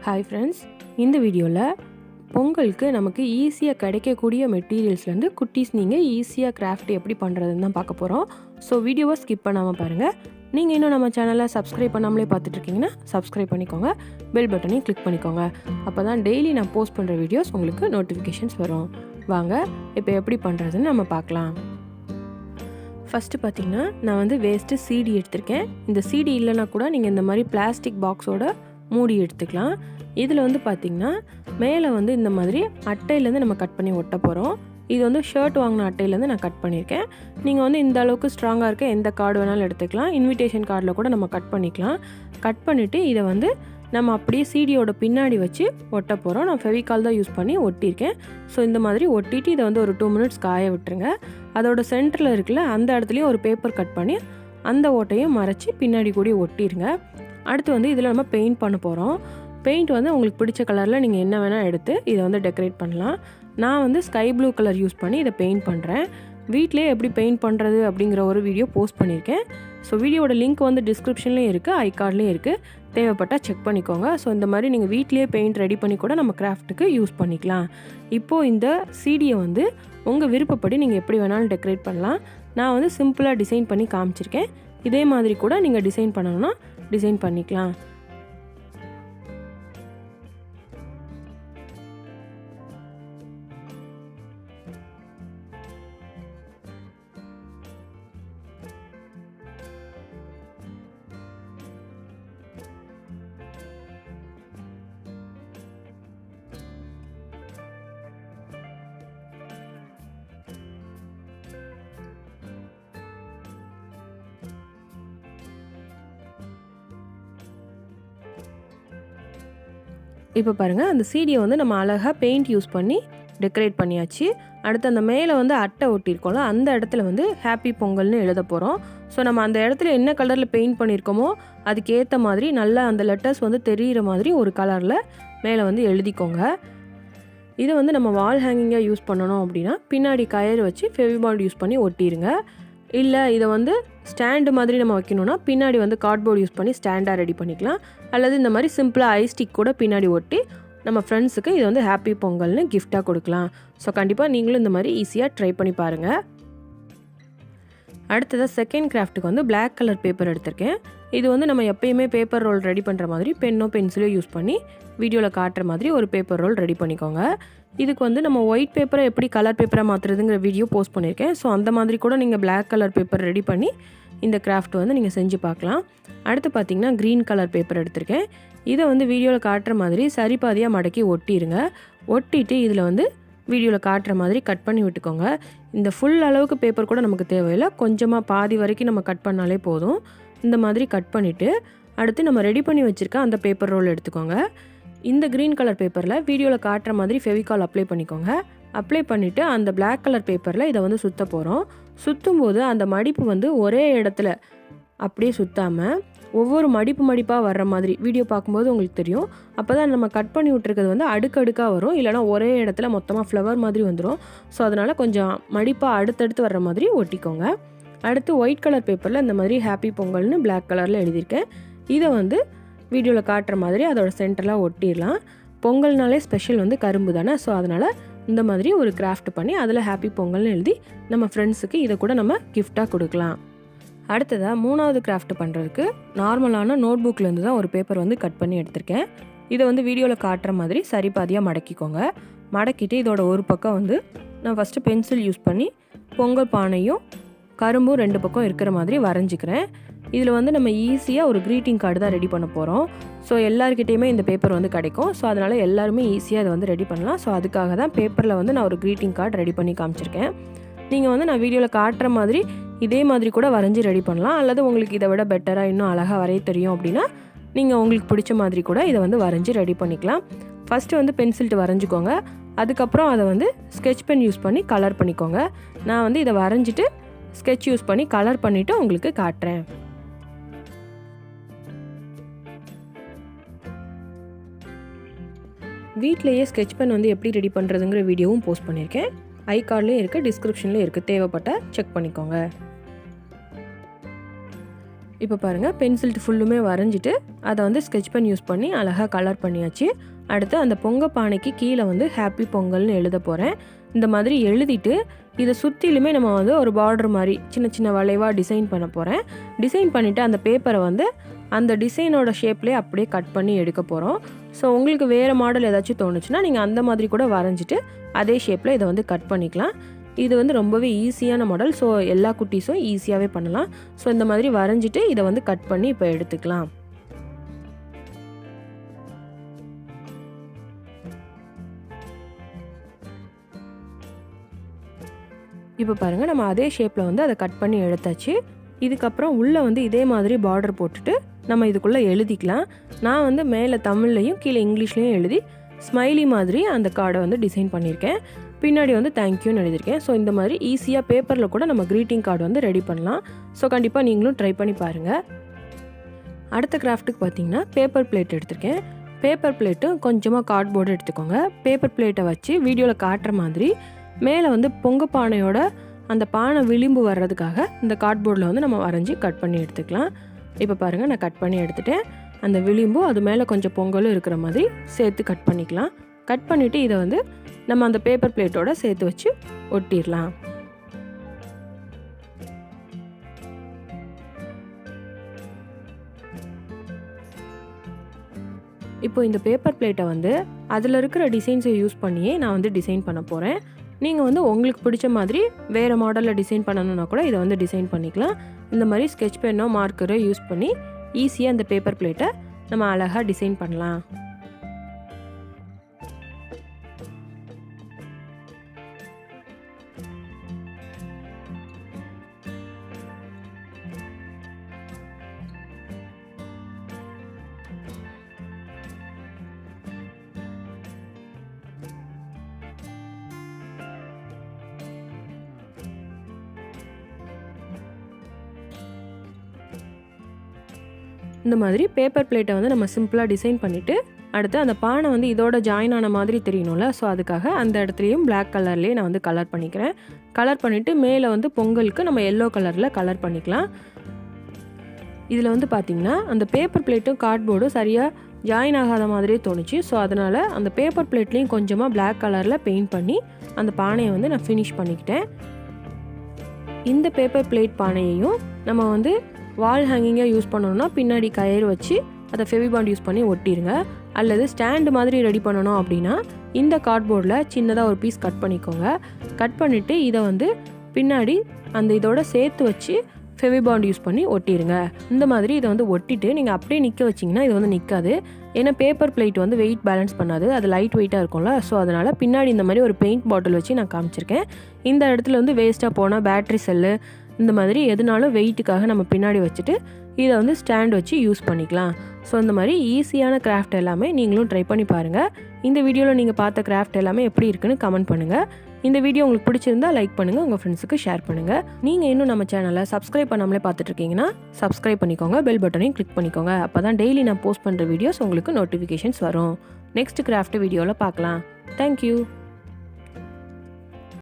Hi friends, இந்த வீடியோவில் பொங்கலுக்கு நமக்கு ஈஸியாக கிடைக்கக்கூடிய மெட்டீரியல்ஸ்லேருந்து குட்டீஸ் நீங்கள் ஈஸியாக கிராஃப்ட் எப்படி பண்ணுறதுன்னு தான் பார்க்க போகிறோம். ஸோ வீடியோவை ஸ்கிப் பண்ணாமல் பாருங்கள். நீங்கள் இன்னும் நம்ம சேனலை சப்ஸ்கிரைப் பண்ணாமலே பார்த்துட்ருக்கீங்கன்னா சப்ஸ்கிரைப் பண்ணிக்கோங்க, பெல் பட்டனையும் கிளிக் பண்ணிக்கோங்க. அப்போ தான் டெய்லி நான் போஸ்ட் பண்ணுற வீடியோஸ் உங்களுக்கு நோட்டிஃபிகேஷன்ஸ் வரும். வாங்க இப்போ எப்படி பண்ணுறதுன்னு நம்ம பார்க்கலாம். ஃபஸ்ட்டு பார்த்திங்கன்னா நான் வேஸ்ட்டு சீடி எடுத்திருக்கேன். இந்த சீடி இல்லைனா கூட நீங்கள் இந்த மாதிரி பிளாஸ்டிக் பாக்ஸோட மூடி எடுத்துக்கலாம். இதில் பார்த்திங்கன்னா மேலே இந்த மாதிரி அட்டையிலேருந்து நம்ம கட் பண்ணி ஒட்ட போகிறோம். இது ஷர்ட் வாங்கின அட்டையிலேருந்து நான் கட் பண்ணியிருக்கேன். நீங்கள் இந்த அளவுக்கு ஸ்ட்ராங்காக இருக்க எந்த கார்டு வேணாலும் எடுத்துக்கலாம். இன்விடேஷன் கார்டில் கூட நம்ம கட் பண்ணிக்கலாம். கட் பண்ணிவிட்டு இதை நம்ம அப்படியே சீடியோட பின்னாடி வச்சு ஒட்ட போகிறோம். நான் ஃபெவிகால் தான் யூஸ் பண்ணி ஒட்டியிருக்கேன். ஸோ இந்த மாதிரி ஒட்டிட்டு இதை ஒரு 2 மினிட்ஸ் காய விட்டுருங்க. அதோட சென்டரில் இருக்குல்ல அந்த இடத்துலையும் ஒரு பேப்பர் கட் பண்ணி அந்த ஓட்டையும் மறைச்சி பின்னாடி கூட ஒட்டிடுங்க. அடுத்து இதில் நம்ம பெயிண்ட் பண்ண போகிறோம். பெயிண்ட் உங்களுக்கு பிடிச்ச கலரில் நீங்கள் என்ன வேணால் எடுத்து இதை டெக்கரேட் பண்ணலாம். நான் ஸ்கை ப்ளூ கலர் யூஸ் பண்ணி இதை பெயிண்ட் பண்ணுறேன். வீட்டிலே எப்படி பெயிண்ட் பண்ணுறது அப்படிங்கிற ஒரு வீடியோ போஸ்ட் பண்ணியிருக்கேன். ஸோ வீடியோட லிங்க் டிஸ்கிரிப்ஷன்லேயும் இருக்குது, ஐகார்ட்லேயும் இருக்குது. தேவைப்பட்டால் செக் பண்ணிக்கோங்க. ஸோ இந்த மாதிரி நீங்கள் வீட்டிலே பெயிண்ட் ரெடி பண்ணி கூட நம்ம கிராஃப்ட்டுக்கு யூஸ் பண்ணிக்கலாம். இப்போது இந்த சீடியை உங்கள் விருப்பப்படி நீங்கள் எப்படி வேணாலும் டெக்கரேட் பண்ணலாம். நான் சிம்பிளாக டிசைன் பண்ணி காமிச்சிருக்கேன். இதே மாதிரி கூட நீங்கள் டிசைன் பண்ணணும்னா டிசைன் பண்ணிக்கலாம். இப்போ பாருங்கள், அந்த சீடியை நம்ம அழகாக பெயிண்ட் யூஸ் பண்ணி டெக்கரேட் பண்ணியாச்சு. அடுத்து அந்த மேலே அட்டை ஒட்டியிருக்கோம்ல அந்த இடத்துல ஹாப்பி பொங்கல்னு எழுத போகிறோம். ஸோ நம்ம அந்த இடத்துல என்ன கலரில் பெயிண்ட் பண்ணியிருக்கோமோ அதுக்கேற்ற மாதிரி நல்லா அந்த லெட்டர்ஸ் தெரிகிற மாதிரி ஒரு கலரில் மேலே எழுதிக்கோங்க. இதை நம்ம வால் ஹேங்கிங்காக யூஸ் பண்ணணும் அப்படின்னா பின்னாடி கயிறு வச்சு ஃபெவிபாண்ட் யூஸ் பண்ணி ஒட்டிடுங்க. இல்லை இதை ஸ்டாண்டு மாதிரி நம்ம வைக்கணும்னா பின்னாடி கார்ட்போர்டு யூஸ் பண்ணி ஸ்டாண்டாக ரெடி பண்ணிக்கலாம். அல்லது இந்த மாதிரி சிம்பிளாக ஐ ஸ்டிக் கூட பின்னாடி ஒட்டி நம்ம ஃப்ரெண்ட்ஸுக்கு இது ஹாப்பி பொங்கல்னு கிஃப்டாக கொடுக்கலாம். ஸோ கண்டிப்பாக நீங்களும் இந்த மாதிரி ஈஸியாக ட்ரை பண்ணி பாருங்கள். அடுத்ததாக செகண்ட் கிராஃப்ட்டுக்கு பிளாக் கலர் பேப்பர் எடுத்திருக்கேன். இது நம்ம எப்பயுமே பேப்பர் ரோல் ரெடி பண்ணுற மாதிரி பென்னோ பென்சிலோ யூஸ் பண்ணி வீடியோவில் காட்டுற மாதிரி ஒரு பேப்பர் ரோல் ரெடி பண்ணிக்கோங்க. இதுக்கு நம்ம ஒயிட் பேப்பரை எப்படி கலர் பேப்பராக மாற்றுறதுங்கிற வீடியோ போஸ்ட் பண்ணியிருக்கேன். ஸோ அந்த மாதிரி கூட நீங்கள் பிளாக் கலர் பேப்பர் ரெடி பண்ணி இந்த கிராஃப்ட் நீங்கள் செஞ்சு பார்க்கலாம். அடுத்து பார்த்திங்கன்னா க்ரீன் கலர் பேப்பர் எடுத்திருக்கேன். இதை வீடியோவில் காட்டுற மாதிரி சரிபாதியாக மடக்கி ஒட்டிடுங்க. ஒட்டிட்டு இதில் வீடியோவில் காட்டுற மாதிரி கட் பண்ணி விட்டுக்கோங்க. இந்த ஃபுல் அளவுக்கு பேப்பர் கூட நமக்கு தேவையில்லை, கொஞ்சமாக பாதி வரைக்கும் நம்ம கட் பண்ணாலே போதும். இந்த மாதிரி கட் பண்ணிவிட்டு அடுத்து நம்ம ரெடி பண்ணி வச்சுருக்க அந்த பேப்பர் ரோல் எடுத்துக்கோங்க. இந்த க்ரீன் கலர் பேப்பரில் வீடியோவில் காட்டுற மாதிரி ஃபெவிகால் அப்ளை பண்ணிக்கோங்க. அப்ளை பண்ணிவிட்டு அந்த பிளாக் கலர் பேப்பரில் இதை சுற்ற போகிறோம். சுற்றும் போது அந்த மடிப்பு ஒரே இடத்துல அப்படியே சுற்றாமல் ஒவ்வொரு மடிப்பாக வர்ற மாதிரி வீடியோ பார்க்கும்போது உங்களுக்கு தெரியும். அப்போ தான் நம்ம கட் பண்ணி விட்டுருக்கிறது அடுக்கடுக்காக வரும், இல்லைனா ஒரே இடத்துல மொத்தமாக ஃப்ளவர் மாதிரி வந்துடும். ஸோ அதனால் கொஞ்சம் மடிப்பாக அடுத்தடுத்து வர்ற மாதிரி ஒட்டிக்கோங்க. அடுத்து ஒயிட் கலர் பேப்பரில் இந்த மாதிரி ஹாப்பி பொங்கல்னு பிளாக் கலரில் எழுதியிருக்கேன். இதை வீடியோவில் காட்டுற மாதிரி அதோட சென்டரில் ஒட்டிடலாம். பொங்கல்னாலே ஸ்பெஷல் கரும்பு தானே. ஸோ அதனால் இந்த மாதிரி ஒரு கிராஃப்ட் பண்ணி அதில் ஹாப்பி பொங்கல்னு எழுதி நம்ம ஃப்ரெண்ட்ஸுக்கு இதை கூட நம்ம கிஃப்டாக கொடுக்கலாம். அடுத்ததாக 3வது கிராஃப்ட் பண்ணுறதுக்கு நார்மலான நோட் புக்லேருந்து தான் ஒரு பேப்பர் கட் பண்ணி எடுத்திருக்கேன். இதை வீடியோவில் காட்டுற மாதிரி சரிபாதியாக மடக்கிக்கோங்க. மடக்கிட்டு இதோட ஒரு பக்கம் நான் ஃபஸ்ட்டு பென்சில் யூஸ் பண்ணி பொங்கல் பானையும் கரும்பும் 2 பக்கம் இருக்கிற மாதிரி வரைஞ்சிக்கிறேன். இதில் நம்ம ஈஸியாக ஒரு க்ரீட்டிங் கார்டு தான் ரெடி பண்ண போகிறோம். ஸோ எல்லாருக்கிட்டேயுமே இந்த பேப்பர் கிடைக்கும். ஸோ அதனால் எல்லாருமே ஈஸியாக இதை ரெடி பண்ணலாம். ஸோ அதுக்காக தான் பேப்பரில் நான் ஒரு க்ரீட்டிங் கார்டு ரெடி பண்ணி காமிச்சிருக்கேன். நீங்கள் நான் வீடியோவில் காட்டுற மாதிரி இதே மாதிரி கூட வரைஞ்சி ரெடி பண்ணலாம். அல்லது உங்களுக்கு இதை விட பெட்டராக இன்னும் அழகாக வரைய தெரியும் அப்படின்னா நீங்கள் உங்களுக்கு பிடிச்ச மாதிரி கூட இதை வரைஞ்சி ரெடி பண்ணிக்கலாம். ஃபஸ்ட்டு பென்சில்ட்டு வரைஞ்சிக்கோங்க. அதுக்கப்புறம் அதை ஸ்கெட்ச் பென் யூஸ் பண்ணி கலர் பண்ணிக்கோங்க. நான் இதை வரைஞ்சிட்டு ஸ்கெட்ச் யூஸ் பண்ணி கலர் பண்ணிவிட்டு உங்களுக்கு காட்டுறேன். வீட்டிலேயே ஸ்கெட்ச் பென் எப்படி ரெடி பண்ணுறதுங்கிற வீடியோவும் போஸ்ட் பண்ணியிருக்கேன். ஐகார்ட்லேயும் இருக்குது, டிஸ்கிரிப்ஷன்லேயும் இருக்குது. தேவைப்பட்டால் செக் பண்ணிக்கோங்க. இப்போ பாருங்கள் பென்சில் ஃபுல்லுமே வரைஞ்சிட்டு அதை வந்து ஸ்கெட்ச் பென் யூஸ் பண்ணி அழகாக கலர் பண்ணியாச்சு. அடுத்து அந்த பொங்கல் பானைக்கு கீழே வந்து ஹாப்பி பொங்கல்னு எழுத போகிறேன். இந்த மாதிரி எழுதிட்டு இதை சுற்றிலுமே நம்ம வந்து ஒரு பார்டர் மாதிரி சின்ன சின்ன வளைவாக டிசைன் பண்ண போகிறேன். டிசைன் பண்ணிவிட்டு அந்த பேப்பரை வந்து அந்த டிசைனோட ஷேப்லேயே அப்படியே கட் பண்ணி எடுக்க போகிறோம். ஸோ உங்களுக்கு வேறு மாடல் ஏதாச்சும் தோணுச்சுன்னா நீங்கள் அந்த மாதிரி கூட வரைஞ்சிட்டு அதே ஷேப்பில் இதை வந்து கட் பண்ணிக்கலாம். இது வந்து ரொம்பவே ஈஸியான மாடல். ஸோ எல்லா குட்டீஸும் ஈஸியாகவே பண்ணலாம். ஸோ இந்த மாதிரி வரைஞ்சிட்டு இதை வந்து கட் பண்ணி இப்போ எடுத்துக்கலாம். இப்போ பாருங்கள் நம்ம அதே ஷேப்பில் வந்து அதை கட் பண்ணி எடுத்தாச்சு. இதுக்கப்புறம் உள்ளே வந்து இதே மாதிரி பார்டர் போட்டுட்டு நம்ம இதுக்குள்ளே எழுதிக்கலாம். நான் வந்து மேலே தமிழ்லையும் கீழே இங்கிலீஷ்லேயும் எழுதி ஸ்மைலி மாதிரி அந்த கார்டை வந்து டிசைன் பண்ணியிருக்கேன். பின்னாடி வந்து தேங்க்யூன்னு எழுதியிருக்கேன். ஸோ இந்த மாதிரி ஈஸியாக பேப்பரில் கூட நம்ம க்ரீட்டிங் கார்டு வந்து ரெடி பண்ணலாம். ஸோ கண்டிப்பாக நீங்களும் ட்ரை பண்ணி பாருங்கள். அடுத்த கிராஃப்ட்டுக்கு பார்த்தீங்கன்னா பேப்பர் பிளேட் எடுத்திருக்கேன். பேப்பர் பிளேட்டும் கொஞ்சமாக கார்ட்போர்டு எடுத்துக்கோங்க. பேப்பர் பிளேட்டை வச்சு வீடியோவில் காட்டுற மாதிரி மேலே வந்து பொங்கல் பானையோட அந்த பானை விளிம்பு வர்றதுக்காக இந்த கார்ட்போர்டில் வந்து நம்ம வரைஞ்சி கட் பண்ணி எடுத்துக்கலாம். இப்போ பாருங்கள் நான் கட் பண்ணி எடுத்துட்டேன். அந்த விளிம்பும் அது மேலே கொஞ்சம் பொங்கலும் இருக்கிற மாதிரி சேர்த்து கட் பண்ணிக்கலாம். கட் பண்ணிவிட்டு இதை வந்து நம்ம அந்த பேப்பர் பிளேட்டோட சேர்த்து வச்சு ஒட்டிடலாம். இப்போ இந்த பேப்பர் பிளேட்டை வந்து அதில் இருக்கிற டிசைன்ஸை யூஸ் பண்ணியே நான் வந்து டிசைன் பண்ண போகிறேன். நீங்கள் வந்து உங்களுக்கு பிடிச்ச மாதிரி வேறு மாடலில் டிசைன் பண்ணணுன்னா கூட இதை வந்து டிசைன் பண்ணிக்கலாம். இந்த மாதிரி ஸ்கெட்ச் பென்னோ மார்க்கரோ யூஸ் பண்ணி ஈஸியாக இந்த பேப்பர் பிளேட்டை நம்ம அழகாக டிசைன் பண்ணலாம். இந்த மாதிரி பேப்பர் பிளேட்டை வந்து நம்ம சிம்பிளாக டிசைன் பண்ணிவிட்டு அடுத்து அந்த பானை வந்து இதோட ஜாயின் ஆன மாதிரி தெரியணும்ல. ஸோ அதுக்காக அந்த இடத்துலையும் பிளாக் கலர்லேயே நான் வந்து கலர் பண்ணிக்கிறேன். கலர் பண்ணிவிட்டு மேலே வந்து பொங்கலுக்கு நம்ம எல்லோ கலரில் கலர் பண்ணிக்கலாம். இதில் வந்து பார்த்திங்கன்னா அந்த பேப்பர் பிளேட்டும் கார்ட்போர்டும் சரியாக ஜாயின் ஆகாத மாதிரியே தோணுச்சு. ஸோ அதனால் அந்த பேப்பர் பிளேட்லேயும் கொஞ்சமாக பிளாக் கலரில் பெயிண்ட் பண்ணி அந்த பானையை வந்து நான் ஃபினிஷ் பண்ணிக்கிட்டேன். இந்த பேப்பர் பிளேட் பானையையும் நம்ம வந்து வால் ஹேங்கிங்காக யூஸ் பண்ணணும்னா பின்னாடி கயிறு வச்சு அதை ஃபெவிபாண்ட் யூஸ் பண்ணி ஒட்டிடுங்க. அல்லது ஸ்டாண்டு மாதிரி ரெடி பண்ணணும் அப்படின்னா இந்த கார்ட்போர்டில் சின்னதாக ஒரு பீஸ் கட் பண்ணிக்கோங்க. கட் பண்ணிவிட்டு இதை வந்து பின்னாடி அந்த இதோட சேர்த்து வச்சு ஃபெவிபாண்ட் யூஸ் பண்ணி ஒட்டிடுங்க. இந்த மாதிரி இதை வந்து ஒட்டிட்டு நீங்கள் அப்படியே நிற்க வச்சிங்கன்னா இது வந்து நிற்காது. ஏன்னா பேப்பர் பிளேட் வந்து வெயிட் பேலன்ஸ் பண்ணாது, அது லைட் வெயிட்டாக இருக்கும்ல. ஸோ அதனால் பின்னாடி இந்த மாதிரி ஒரு பெயிண்ட் பாட்டில் வச்சு நான் காமிச்சிருக்கேன். இந்த இடத்துல வந்து வேஸ்ட்டாக போனால் பேட்ரி செல்லு இந்த மாதிரி எதுனாலும் வெயிட்டுக்காக நம்ம பின்னாடி வச்சுட்டு இதை வந்து ஸ்டாண்ட் வச்சு யூஸ் பண்ணிக்கலாம். ஸோ இந்த மாதிரி ஈஸியான கிராஃப்ட் எல்லாமே நீங்களும் ட்ரை பண்ணி பாருங்கள். இந்த வீடியோவில் நீங்கள் பார்த்த கிராஃப்ட் எல்லாமே எப்படி இருக்குன்னு கமெண்ட் பண்ணுங்கள். இந்த வீடியோ உங்களுக்கு பிடிச்சிருந்தா லைக் பண்ணுங்கள், உங்கள் ஃப்ரெண்ட்ஸுக்கு ஷேர் பண்ணுங்கள். நீங்கள் இன்னும் நம்ம சேனலை சப்ஸ்கிரைப் பண்ணாமலே பார்த்துட்ருக்கீங்கன்னா சப்ஸ்கிரைப் பண்ணிக்கோங்க, பெல் பட்டனையும் கிளிக் பண்ணிக்கோங்க. அப்போ தான் டெய்லி நான் போஸ்ட் பண்ணுற வீடியோஸ் உங்களுக்கு நோட்டிஃபிகேஷன்ஸ் வரும். நெக்ஸ்ட் கிராஃப்ட் வீடியோவில் பார்க்கலாம். தேங்க்யூ.